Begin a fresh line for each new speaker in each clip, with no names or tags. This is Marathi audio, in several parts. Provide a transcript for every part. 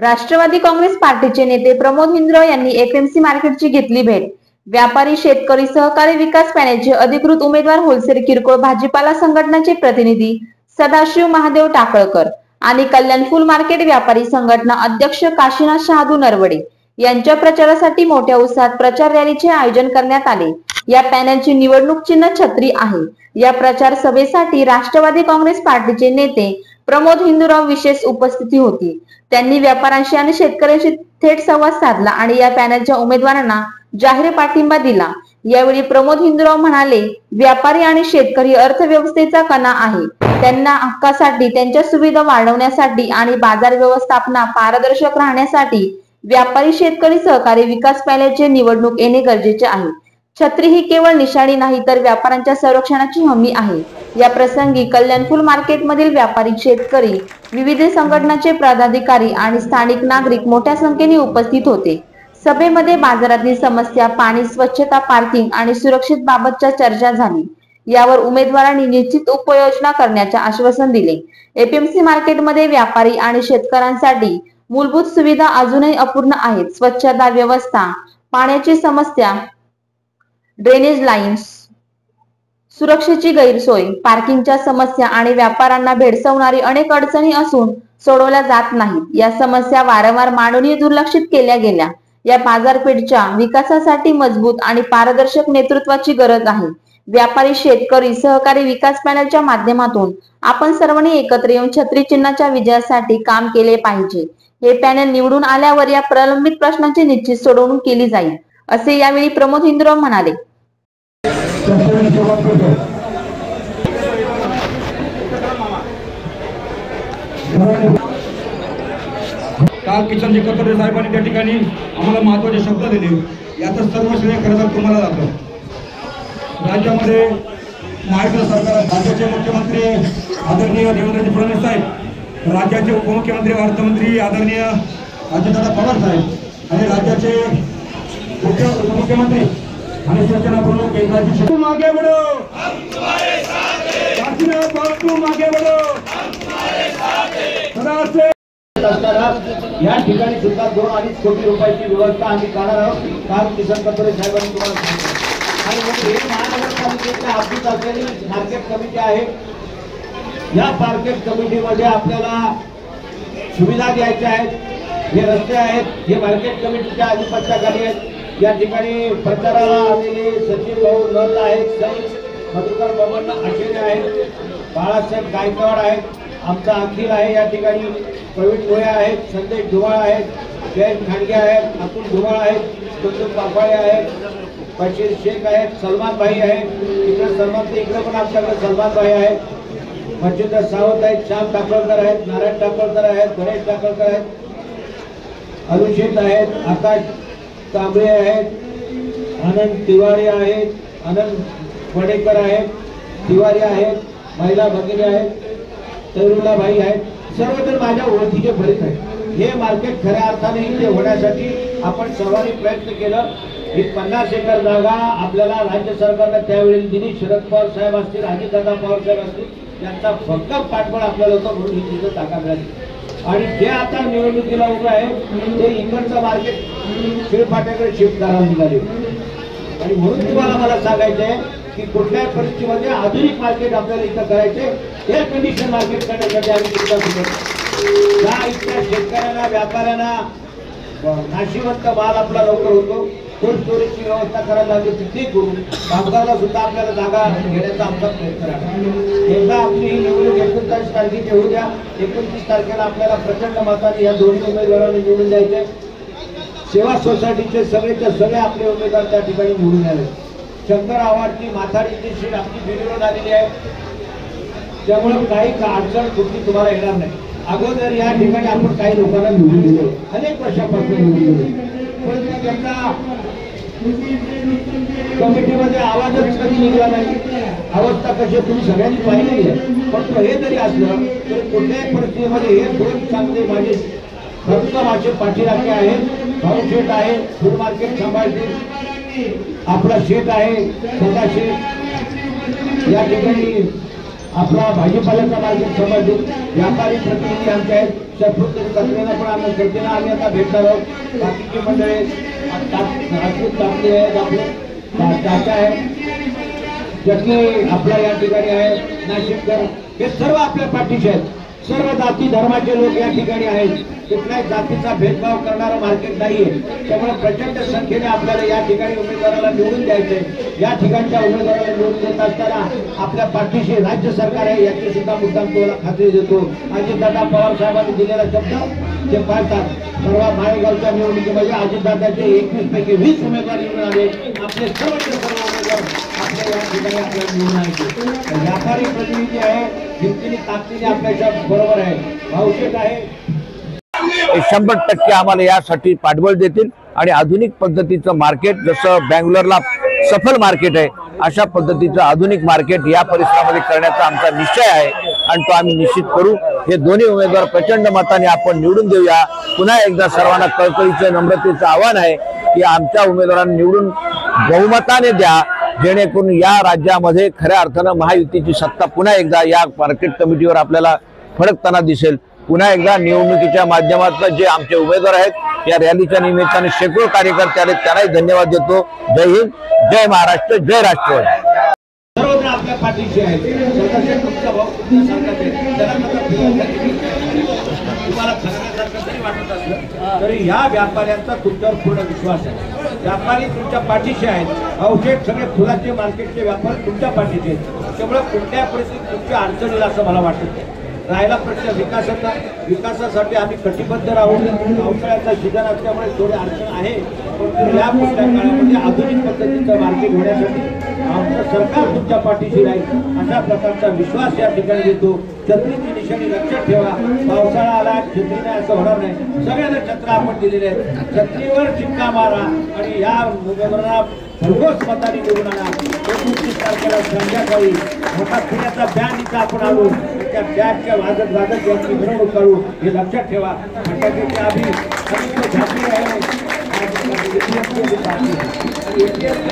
राष्ट्रवादी काँग्रेस पार्टीचे नेते प्रमोद हिंद्रो यांनी एपीएमसी मार्केटची घेतली भेट। व्यापारी, शेतकरी, सहकारी विकास पॅनेलचे अधिकृत उमेदवार, होलसेल किरकोळ भाजीपाला संघटनाचे प्रतिनिधी सदाशिव महादेव टाकळकर आणि कल्याण फुल मार्केट व्यापारी संघटना अध्यक्ष काशीनाथ शहादू नरवडे यांच्या प्रचारासाठी मोठ्या उत्साहात प्रचार रॅलीचे आयोजन करण्यात आले। या पॅनेलची निवडणूक चिन्ह छत्री आहे। या प्रचार सभेसाठी राष्ट्रवादी काँग्रेस पार्टीचे नेते प्रमोद हिंदूराव विशेष उपस्थिती होती। त्यांनी व्यापाऱ्यांशी आणि शेतकऱ्यांशी थेट संवाद साधला आणि या पॅनेलच्या उमेदवारांना जाहीर पाठिंबा दिला। यावेळी प्रमोद हिंदूराव म्हणाले, व्यापारी आणि शेतकरी अर्थव्यवस्थेचा कणा आहे। त्यांना हक्कासाठी, त्यांच्या सुविधा वाढवण्यासाठी आणि बाजार व्यवस्थापना पारदर्शक राहण्यासाठी व्यापारी, शेतकरी, सहकारी विकास पॅनेलचे निवडणूक येणे गरजेचे आहे। छत्री ही केवळ निशाणी नाही तर व्यापाऱ्यांच्या संरक्षणाची हमी आहे। या प्रसंगी कल्याण फुल मार्केट मधील व्यापारी, शेतकरी, विविध संघटनांचे पदाधिकारी आणि स्थानिक नागरिक मोठ्या संख्येने उपस्थित होते। सभेमध्ये बाजारातील समस्या, पाणी, स्वच्छता, पार्किंग आणि सुरक्षित बाबतच्या चर्चा झाली। यावर उमेदवारांनी निश्चित उपाययोजना करण्याचे आश्वासन दिले। एपीएमसी मार्केटमध्ये व्यापारी आणि शेतकऱ्यांसाठी मूलभूत सुविधा अजूनही अपूर्ण आहेत। स्वच्छता व्यवस्था, पाण्याची समस्या, ड्रेनेज लाईन्स, सुरक्षेची गैरसोय, पार्किंगच्या समस्या आणि व्यापाऱ्यांना भेडसावणारी अनेक अडचणी असून सोडवल्या जात नाहीत। या समस्या वारंवार मांडूनही दुर्लक्षित केल्या गेल्या। या बाजारपेठेच्या विकासासाठी मजबूत आणि पारदर्शक नेतृत्वाची गरज आहे। व्यापारी, शेतकरी, सहकारी विकास पॅनेलच्या माध्यमातून आपण सर्वांनी एकत्र येऊन छत्री चिन्हाच्या विजयासाठी काम केले पाहिजे। हे पॅनेल निवडून आल्यावर या प्रलंबित प्रश्नांची निश्चित सोडवणूक केली जाईल, असे यावेळी प्रमोद हिंदूराव म्हणाले।
काल किशनजी कतोरे साहेबांनी त्या ठिकाणी आम्हाला महत्त्वाचे शब्द दिले, याचं सर्व श्रेय खरं तर तुम्हाला जातं। राज्यामध्ये महाराष्ट्र सरकार, राज्याचे मुख्यमंत्री आदरणीय देवेंद्र फडणवीस साहेब, राज्याचे उपमुख्यमंत्री अर्थमंत्री आदरणीय अजितदादा पवार साहेब आणि राज्याचे उपमुख्यमंत्री आणि शिवसेना प्रमुख केंद्राचे मागे बढ़ो, हम तुम्हारे साथ हैं, काशीनाथ बापू मागे बढ़ो, हम तुम्हारे साथ हैं। या ठिकाणी सुद्धा 2-2.5 कोटी रुपयाची व्यवस्था आम्ही करणार आहोत। काल किशन कतोरे साहेबांनी तुम्हाला सांगितलं। आणि हे महानगरपालिकेच्या हद्दीत असलेली मार्केट कमिटी आहे। या मार्केट कमिटीमध्ये आपल्याला सुविधा द्यायच्या आहेत। हे रस्ते आहेत, हे मार्केट कमिटीच्या अधिपत्याखाली आहेत। या ठिकाणी प्रचाराला आलेले सचिन भाऊ नल आहेत, सई मधुकर बबन आशेरे आहेत, बाळासाहेब गायकवाड आहेत, आमचा अखिल आहे, या ठिकाणी प्रवीण गोळे आहेत, संदेश धुमाळ आहेत, जयंत खांडगे आहेत, अतुल धुमाळ आहेत, कुंदू पापाळे आहेत, बशीर शेख आहेत, सलमान भाई आहेत, इकडे सलमान ते इकडे पण आमच्याकडे सलमान भाई आहेत, मच्छिंद्र सावंत आहेत, श्याम टाकळकर आहेत, नारायण टाकळकर आहेत, गणेश टाकळकर आहेत, अभिषेक आहेत, आकाश कांबळे आहेत, आनंद तिवारी आहेत, आनंद वडेकर आहेत, तिवारी आहेत, महिला भगिनी आहेत, तरुणा भाई आहेत, सर्वजण माझ्या ओळखीचे बरेच आहेत। हे मार्केट खऱ्या अर्थाने इथे होण्यासाठी आपण सर्वांनी प्रयत्न केलं। ही 50 एकर जागा आपल्याला राज्य सरकारने त्यावेळी दिली। शरद पवार साहेब असतील, अजितदादा पवार साहेब असतील, त्यांचा भक्कम पाठबळ आपल्याला होतं, म्हणून ही तिथं जागा मिळाली। आणि जे आता निवडणुकीला उभं आहे ते इकडचं मार्केट शिळफाट्याकडे शिफ्ट करायला निघाले। आणि म्हणून तुम्हाला मला सांगायचं आहे की कुठल्याही परिस्थितीमध्ये आधुनिक मार्केट आपल्याला इथं करायचे, एअर कंडिशन मार्केट करण्यासाठी आम्ही सुद्धा या इथल्या शेतकऱ्यांना, व्यापाऱ्यांना नाशिवंत माल आपला लवकर होतो। कोल्ड स्टोरेजची व्यवस्था करायला लागली तिथे करू, कामगारला सुद्धा आपल्याला जागा घेण्याचा आमचा प्रयत्न आहे। एकदा आपली ही निवडणूक 29 तारखेची होऊ द्या। 29 तारखेला आपल्याला प्रचंड मताने या दोन्ही उमेदवारांना निवडून द्यायचे। सेवा सोसायटीचे सगळेच्या सगळे आपले उमेदवार त्या ठिकाणी निवडून आले। शंकर आव्हाडची माथाडीची सीट आपली बिनविरोध आलेली आहे, त्यामुळे काही अडचण कुठली तुम्हाला येणार नाही। अगोदर या ठिकाणी आपण काही लोकांना निवडून दिले, अनेक वर्षापासून निवडून दिले, परंतु त्यांचा कमिटीमध्ये आवाजच कधी निघाला नाही। अवस्था कशी तुम्ही सगळ्यांनी पाहिलेली आहे। पण हे जरी असलं तरी कुठल्याही परिस्थितीमध्ये हे दोन चांगले माझे भक्कम असे पाठीराखे आहेत। भाऊ शेठ आहे, फूड मार्केट सांभाळतील, आपला शेठ आहे छोटा शेठ, या ठिकाणी आपला भाजीपाल्याचा मार्केट सांभाळतील, व्यापारी प्रतिनिधी आमचे आहेत।
सरपुत्र कचऱ्याला पण आम्ही गर्दीला आम्ही आता भेटणार आहोत. बाकीची मंडळी राजपूत तापले आहेत, आपले चाचा आहे, जटले आपल्या या ठिकाणी आहे, नाशिककर, हे सर्व आपल्या पाठीचे आहेत. सर्व जाती धर्माचे लोक या ठिकाणी आहेत. कुठल्याही जातीचा भेदभाव करणारं मार्केट नाहीये. त्यामुळे प्रचंड संख्येने आपल्याला या ठिकाणी उमेदवाराला निवडून द्यायचंय. या ठिकाणच्या उमेदवाराला निवडून देत असताना आपल्या पाठीशी राज्य सरकार आहे याची सुद्धा मुद्दाम तुम्हाला खात्री देतो. अजितदादा पवार साहेबांनी दिलेला शब्द ते पाळतात. परवा माळेगावच्या निवडणुकीमध्ये अजितदादाचे 21 पैकी 20 उमेदवार निवडून आले. आपले सर्व उमेदवार आपल्या या ठिकाणी आपल्याला निवडून आले. व्यापारी प्रतिनिधी आहे, जिंकणी ताकदीने आपल्याच्या बरोबर आहे. भाऊशेठ आहे,
100% आम्हाला यासाठी पाठबळ देतील आणि आधुनिक पद्धतीचं मार्केट, जसं बँगलोरला सफल मार्केट आहे अशा पद्धतीचं आधुनिक मार्केट या परिसरामध्ये करण्याचा आमचा निश्चय आहे आणि तो आम्ही निश्चित करू. हे दोन्ही उमेदवार प्रचंड मताने आपण निवडून देऊया. पुन्हा एकदा सर्वांना कळकळीचं नम्रतेचं आव्हान आहे की आमच्या उमेदवारांना निवडून बहुमताने द्या, जेणेकरून या राज्यामध्ये खऱ्या अर्थानं महायुतीची सत्ता पुन्हा एकदा या मार्केट कमिटीवर आपल्याला फडकताना दिसेल. पुन्हा एकदा निवडणुकीच्या माध्यमातून जे आमचे उमेदवार आहेत या रॅलीच्या निमित्ताने शेकडो कार्यकर्ते आले, त्यांनाही धन्यवाद देतो. जय हिंद, जय महाराष्ट्र, जय राष्ट्रवादी.
सर्वजण आपल्या पाठीशी आहेत. स्वतःच्या तुमचा भाऊ सांगत आहे त्याला तुम्हाला खरण्यासारखं जरी वाटत असलं तरी या व्यापाऱ्यांचा तुमच्यावर पूर्ण विश्वास आहे. व्यापारी तुमच्या पाठीशी आहेत. औषध सगळे फुलाचे मार्केटचे व्यापारी तुमच्या पाठीशी आहेत. त्यामुळे कोणत्या परिस्थितीत तुमच्या अडचणीला असं मला वाटत नाही. राहिला प्रश्न विकासासाठी आम्ही कटिबद्ध राहून. पावसाळ्याचा सीझन असल्यामुळे थोडी अडचण आहे, पण या पुढच्या काळामध्ये आधुनिक पद्धतीचं मार्केट होण्यासाठी आमचं सरकार तुमच्या पाठीशी राहील अशा प्रकारचा विश्वास या ठिकाणी देतो. छत्रीची निशाणी लक्षात ठेवा. पावसाळा आला छत्री नाही असं होणार नाही. सगळ्यांना छत्र आपण दिलेले आहेत. छत्रीवर शिक्का मारा आणि या उमेदवारांना भरघोस मताने निवडून आणा. 29 तारखेला संध्याकाळी मोठा पुण्याचा बँड इथं आपण आणू, त्या बँडच्या वाजत वाजत यांची मिरवणूक करू हे लक्षात ठेवा. फटाक्याची आम्ही झाली आहे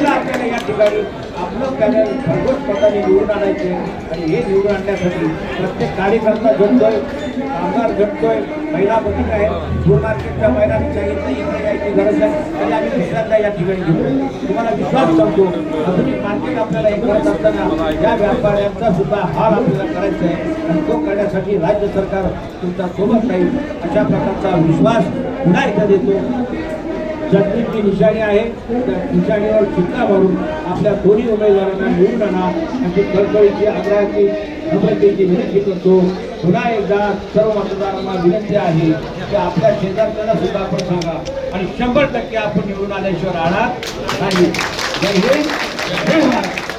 आपल्याला या ठिकाणी आपलं पॅनल भरघोस मताने निवडून आणायचे आणि हे निवडून आणण्यासाठी प्रत्येक कार्यकर्ता झटतोय, कामगार झटतोय, महिला बघित आहे. फूड मार्केटच्या महिलांनी सांगितलं इकडे यायची गरज आहे आणि आम्ही दुसऱ्यांदा या ठिकाणी घेतो. तुम्हाला विश्वास सांगतो, आधुनिक मार्केट आपल्याला हे करत असताना या व्यापाऱ्यांचा सुद्धा हार आपल्याला करायचा आहे आणि तो करण्यासाठी राज्य सरकार तुमच्या सोबत राहील अशा प्रकारचा विश्वास पुन्हा एकदा देतो. छत्रीची निशाणी आहे, त्या निशाणीवर चित्रा मारून आपल्या दोन्ही उमेदवारांना निवडून आणा अशी कळकळीची आग्रहाची नम्रतेची विनंती करतो. पुन्हा एकदा सर्व मतदारांना विनंती आहे की आपल्या शेजारच्याला सुद्धा आपण सांगा आणि 100% आपण निवडून आल्याशिवाय राहणार नाही. जय हिंद, जय महाराष्ट्र.